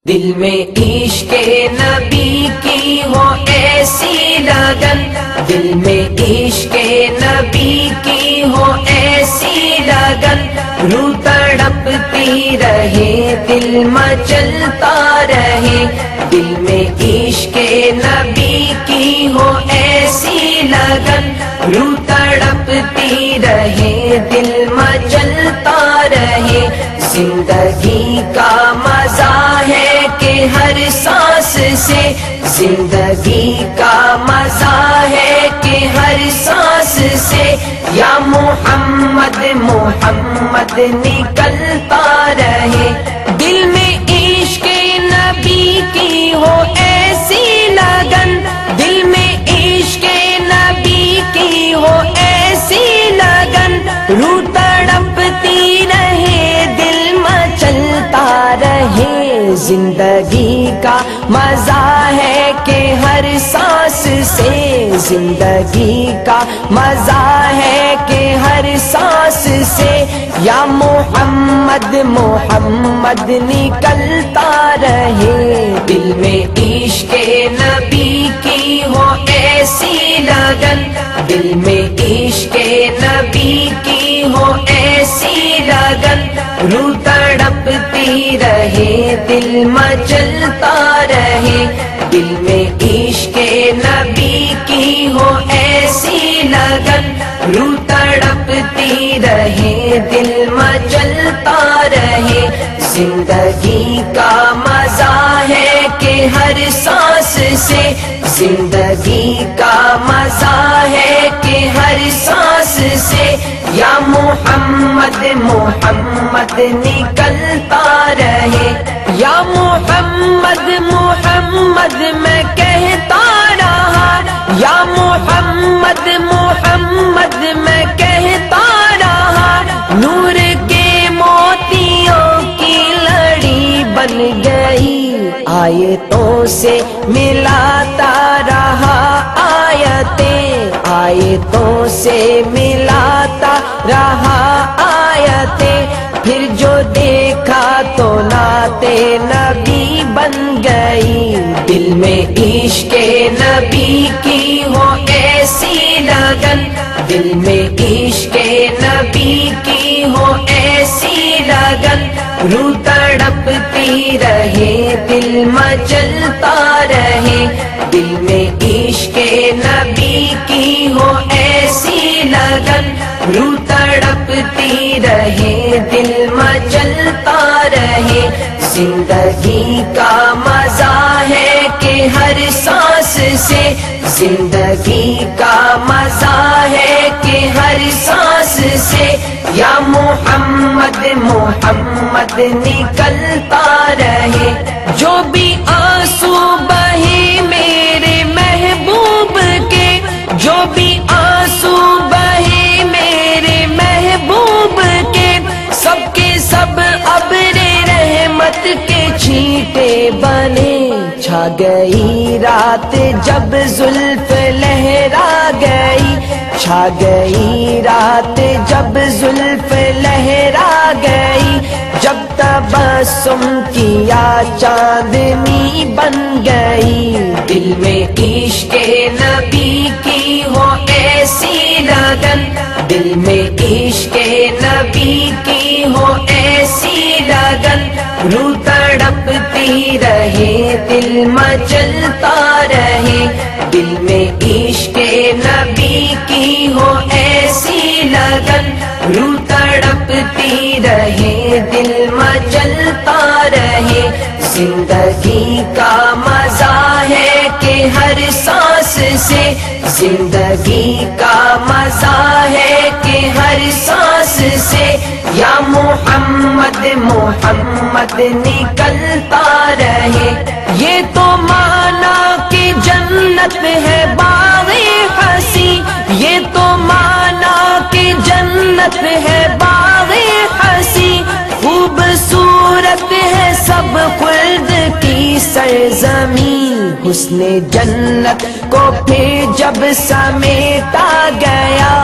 دل میں عشق نبی کی ہو ایسی لگن، دل میں عشق نبی کی ہو ایسی لگن، روح تڑپتی رہے دل مچلتا رہے، دل میں عشق نبی کی ہو ایسی لگن، روح تڑپتی رہے دل مچلتا رہے، زندگی کا مزہ ہے کہ ہر سانس سے، زندگی کا مزہ ہے کہ ہر سانس سے، یا محمد محمد نکلتا رہے، دل میں عشق نبی کی ہو ایسی لگن، دل میں عشق نبی کی ہو ایسی لگن، روح تڑپتی رہے دل مچلتا رہے، زندگی کا مزہ ہے کہ ہر سانس سے، زندگی کا مزہ ہے کہ ہر سانس سے، یا محمد محمد نکلتا رہے، دل میں عشق نبی کی ہو ایسی لگن، دل میں عشق نبی کی ہو ایسی لگن، روح تڑپتی رہے دل مچلتا رہے، دل میں عشق نبی کی ہو ایسی لگن، روح تڑپتی رہے دل مچلتا رہے، زندگی کا مزہ ہے کہ ہر سانس سے، زندگی کا مزہ ہے کہ ہر سانس سے، یا محمد محمد نکلتا رہے، یا محمد محمد میں کہتا رہا، یا محمد محمد میں کہتا رہا، نور کے موتیوں کی لڑی بن گئی، آیتوں سے ملاتا رہا آیتیں، آیتوں سے ملاتا رہا آیتیں، پھر جو دیکھا تو نعت نبی بن گئی، دل میں عشق نبی کی ہو ایسی لگن، دل میں عشق نبی کی ہو ایسی لگن، روح تڑپتی رہے دل مچلتا رہے، دل میں عشق نبی کی ہو ایسی لگن، روح تڑپتی رہے دل مچلتا رہے، زندگی کا مزہ ہے کہ ہر سانس سے، زندگی کا مزہ ہے کہ ہر سانس سے، یا محمد محمد نکلتا رہے، جو بھی آنسو بہے میرے محبوب کے، جو بھی آنسو بہے میرے محبوب کے، سب کے سب ابر رحمت کے چھینٹے بنے، چھا گئی رات جب زلف لہرا گئی، چھا گئی رات جب زلف لہرا گئی، جب تبسم کیا چاندنی بن گئی، دل میں عشق نبی کی ہو ایسی لگن، دل میں عشق نبی کی ہو ایسی لگن، روح تڑپتی رہے دل مچلتا رہے، دل میں عشق نبی کی ہو ایسی لگن، روح تڑپتی رہے دل مچلتا رہے، زندگی کا مزہ ہے کہ ہر سانس سے، زندگی کا مزہ ہے کہ ہر سانس سے، یا محمد محمد نکلتا رہے، یہ تو مانا کہ جنت ہے باغ حسی، یہ تو مانا کہ جنت ہے باغ حسی، خوبصورت ہے سب خلد کی سرزمین، حسن جنت کو پھر جب سمیٹا گیا،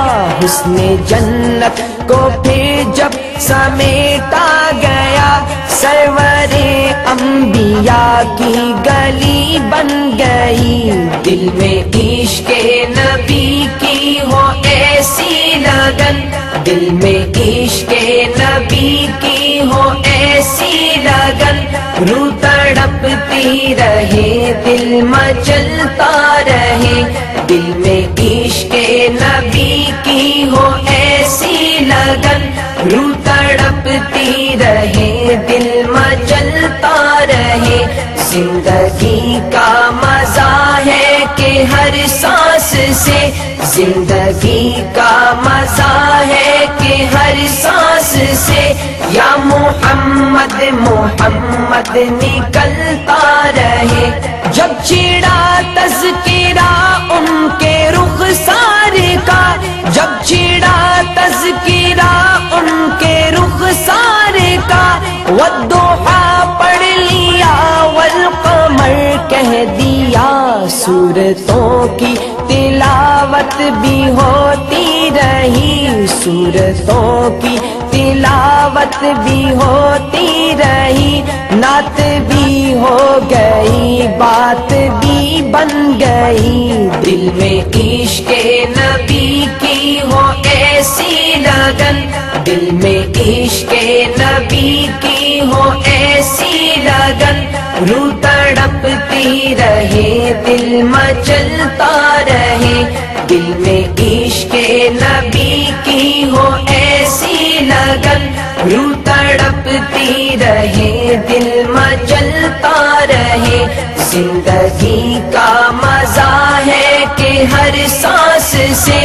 حسن جنت کو پھر جب سمیٹا گیا، سرور انبیاء کی گلی بن گئی، دل میں عشق نبی کی ہو ایسی لگن، دل میں عشق نبی کی ہو ایسی لگن، روح تڑپتی رہے دل مچلتا رہے، دل میں عشق نبی کی ہو ایسی لگن، روح تڑپتی رہے دل مچلتا رہے، زندگی کا مزہ ہے کہ ہر سانس سے، زندگی کا مزہ ہے کہ ہر سانس سے، یا محمد محمد نکلتا رہے، جب چھڑا تذکرہ ان کے رخسار کا، جب چھڑا تذکرہ ان کے رخسار کا، والضحیٰ پڑھ لیا والقمر کہہ دیا، سورتوں کی تلاوت بھی ہوتی رہی، سورتوں کی تلاوت بھی ہوتی رہی، نعت بھی ہو گئی بات بھی بن گئی، دل میں عشق نبی کی ہو ایسی لگن، دل میں عشق نبی کی ہو ایسی لگن، روح تڑپتی رہے دل مچلتا رہے، دل میں عشق نبی کی ہو ایسی لگن، روح تڑپتی رہے دل مچلتا رہے، زندگی کا مزہ ہے کہ ہر سانس سے،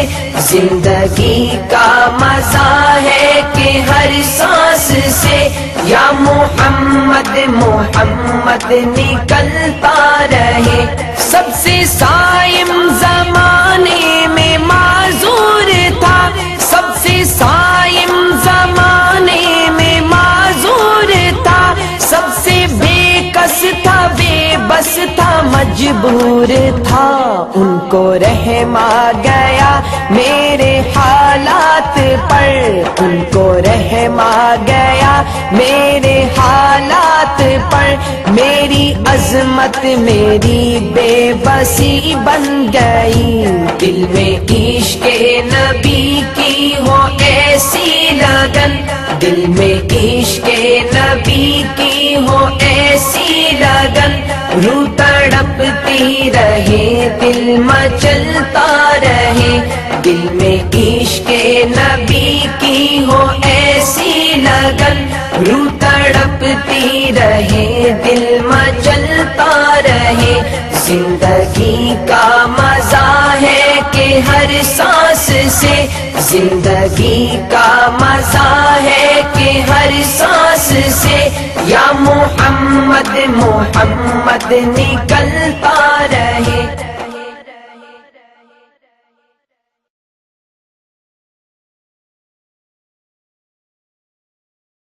زندگی کا مزہ ہے کہ ہر سانس سے، یا محمد محمد نکلتا رہے، سب سے صائم زمانے میں معذور تھا، سب سے صائم زمانے میں معذور تھا، سب سے بے کس تھا بے بس تھا مجبور تھا، ان کو رحم آ گیا میرے حالات پر، ان کو رحم آ گیا میرے حالات پر، میری عظمت میری بے بسی بن گئی، دل میں عشق نبی کی ہو ایسی لگن، دل میں عشق نبی کی ہو ایسی لگن، روح تڑپتی رہے دل مچلتا رہے، دل میں عشق نبی کی ہو ایسی لگن، روح تڑپتی رہے دل مچلتا رہے، زندگی کا مزہ ہے کہ ہر سانس سے، زندگی کا مزہ ہے کہ ہر سانس سے، یا محمد محمد نکلتا رہے۔